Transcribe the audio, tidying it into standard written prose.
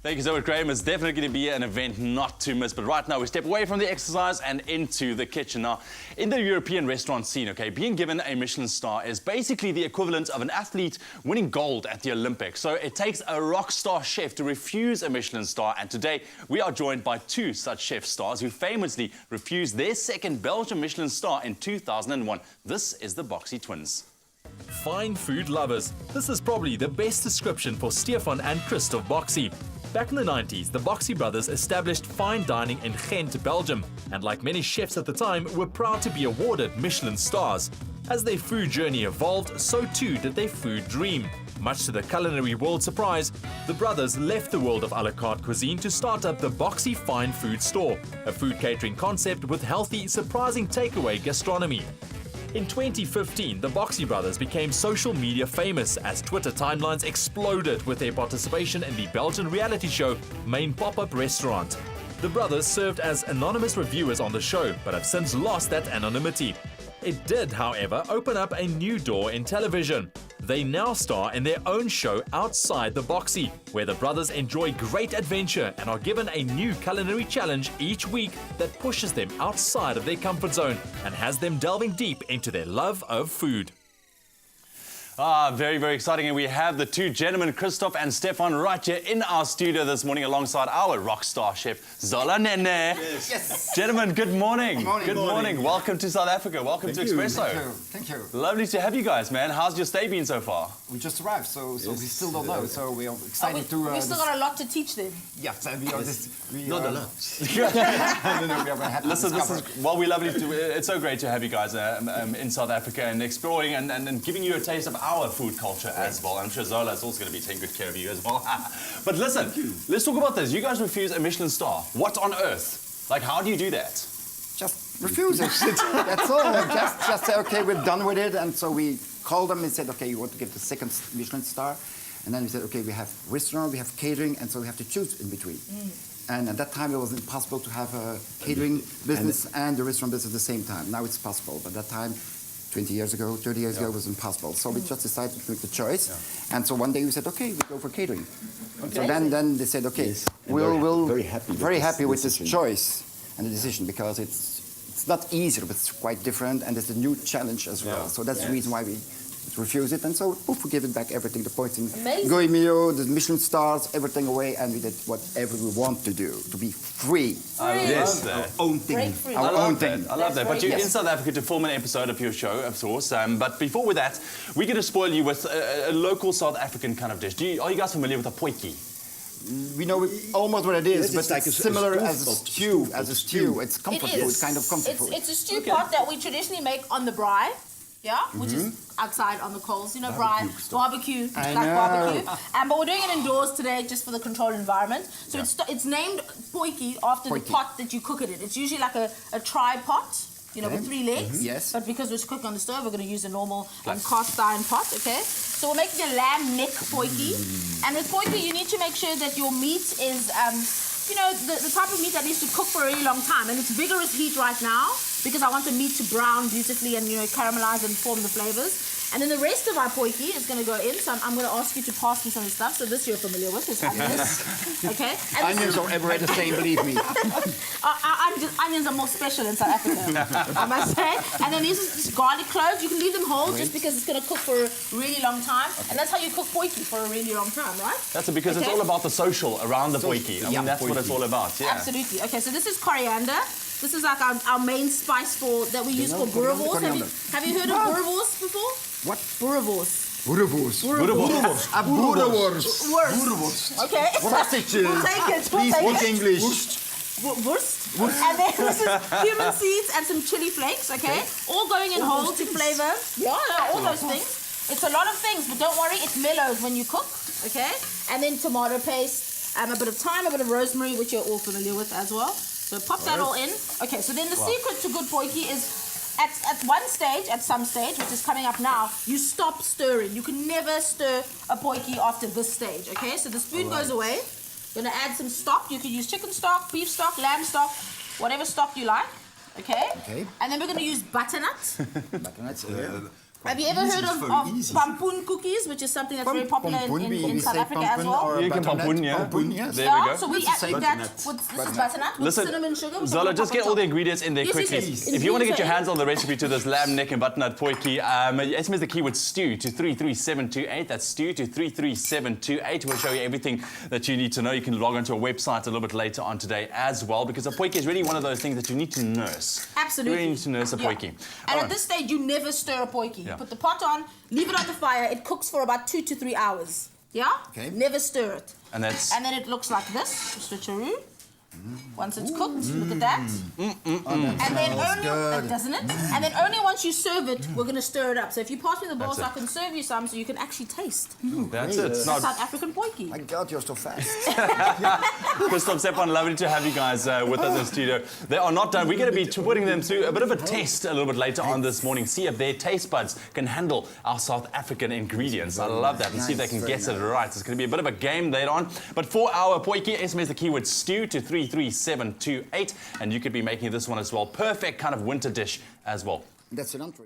Thank you so much, Graham. It's definitely going to be an event not to miss. But right now, we step away from the exercise and into the kitchen. Now, in the European restaurant scene, okay, being given a Michelin star is basically the equivalent of an athlete winning gold at the Olympics. So it takes a rock star chef to refuse a Michelin star. And today, we are joined by two such chef stars who famously refused their second Belgian Michelin star in 2001. This is the Boxy twins. Fine food lovers. This is probably the best description for Stefan and Christoph Boxy. Back in the 90s, the Boxy brothers established fine dining in Ghent, Belgium, and like many chefs at the time, were proud to be awarded Michelin stars. As their food journey evolved, so too did their food dream. Much to the culinary world's surprise, the brothers left the world of a la carte cuisine to start up the Boxy Fine Food Store, a food catering concept with healthy, surprising takeaway gastronomy. In 2015, the Boxy brothers became social media famous as Twitter timelines exploded with their participation in the Belgian reality show Main Pop-Up Restaurant. The brothers served as anonymous reviewers on the show, but have since lost that anonymity. It did, however, open up a new door in television. They now star in their own show outside the Boxy, where the brothers enjoy great adventure and are given a new culinary challenge each week that pushes them outside of their comfort zone and has them delving deep into their love of food. Very, very exciting. And we have the two gentlemen, Christoph and Stefan, right here in our studio this morning alongside our rock star chef, Zola. Yes. Gentlemen, good morning. Good morning. Welcome to South Africa. Welcome to Expresso. Thank you. Lovely to have you guys, man. How's your stay been so far? We just arrived, so we still don't know. So we are excited to... We've still got a lot to teach them. Yes, and we are just... Not a lot. Happy Listen, well, we lovely to... It's so great to have you guys in South Africa and exploring and giving you a taste of our food culture as well. I'm sure Zola is also going to be taking good care of you as well. But listen, let's talk about this. You guys refuse a Michelin star. What on earth? Like, how do you do that? Just refuse it. That's all. Just say, okay, we're done with it. And so we called them and said, okay, you want to give the second Michelin star? And then we said, okay, we have restaurant, we have catering, and so we have to choose in between. And at that time, it was impossible to have a catering business and the restaurant business at the same time. Now it's possible, but at that time, 20 years ago, 30 years ago, it was impossible. So we just decided to make the choice. And so one day we said, okay, we go for catering. Okay. So then they said, okay, we'll very happy with this choice and the decision, because it's not easy, but it's quite different, and it's a new challenge as well. So that's the reason why we refuse it, and so poof, we give it back everything, the points in Goemio, the Michelin stars, everything away, and we did whatever we want to do, to be free. Yes, our own thing. I love that. But you're in South Africa to film an episode of your show, of course. But before that, we're going to spoil you with a local South African kind of dish. Are you guys familiar with a potjie? We know almost what it is, but like it's similar as a stew. It's comfort food, kind of comfort food. It's a stew pot that we traditionally make on the braai. Yeah, which is outside on the coals, you know, barbecue, barbecue. But we're doing it indoors today just for the controlled environment. So it's named potjie after the pot that you cook it in. It's usually like a tri-pot, you know, with 3 legs. Yes. But because we're cooking on the stove, we're going to use a normal cast iron pot, okay? So we're making a lamb neck potjie. And with potjie, you need to make sure that your meat is... you know, the type of meat that needs to cook for a really long time. And it's vigorous heat right now because I want the meat to brown beautifully and, you know, caramelize and form the flavors. And then the rest of our potjie is going to go in. So I'm going to ask you to pass me some of the stuff. So this you're familiar with is onions. Okay? And onions are ever the same, believe me. Onions are more special in South Africa, I must say. And then these are just garlic cloves. You can leave them whole just because it's going to cook for a really long time. And that's how you cook potjie for a really long time, right? That's it, because it's all about the social around the potjie. I mean, that's what it's all about. Yeah. Absolutely. Okay, so this is coriander. This is like our main spice that we use for boerewors. Have you heard of boerewors before? What? Boerewors. Boerewors. Okay. We'll take it. Please speak English. Wurst. And then this is cumin seeds and some chili flakes, okay? All going in whole to flavor. Yeah, all those things. It's a lot of things, but don't worry, it mellows when you cook, okay? And then tomato paste, a bit of thyme, a bit of rosemary, which you're all familiar with as well. So pop that all in. Okay, so then the secret to good potjie is at some stage, which is coming up now, you stop stirring. You can never stir a potjie after this stage, okay? So the spoon goes away. You're gonna add some stock. You can use chicken stock, beef stock, lamb stock, whatever stock you like, okay? And then we're gonna use butternut. Have you ever heard of pampoen cookies, which is something that's very popular in South Africa as well? You can pampoen, yeah. Pampoen, yes. There we go. So we eat that with, this is butternut, with cinnamon sugar. With Zola, just get all the ingredients in there Yes, quickly. yes, yes. If you want to get your hands on the recipe to this lamb neck and butternut potjie, SMS the keyword stew to 33728. That's stew to 33728. We'll show you everything that you need to know. You can log onto our website a little bit later on today as well, because a potjie is really one of those things that you need to nurse. Absolutely. You really need to nurse a potjie. And at this stage, you never stir a potjie. You put the pot on, leave it on the fire. It cooks for about 2 to 3 hours. Yeah? Okay. Never stir it. And that's... And then it looks like this, switcheroo. Once it's cooked, look at that. And then only, doesn't it? And then only once you serve it, we're going to stir it up. So if you pass me the bowl, so I can serve you some, so you can actually taste. That's it. It's not... South African potjie. My God, you're so fast. Christoph, Stefan, lovely to have you guys with us in the studio. They are not done. We're going to be putting them through a bit of a test a little bit later on this morning. See if their taste buds can handle our South African ingredients. I love that. And see if they can guess it right. It's going to be a bit of a game later on. But for our potjie, SMS the keyword stew to 33728. And you could be making this one as well. Perfect kind of winter dish as well. That's an entree.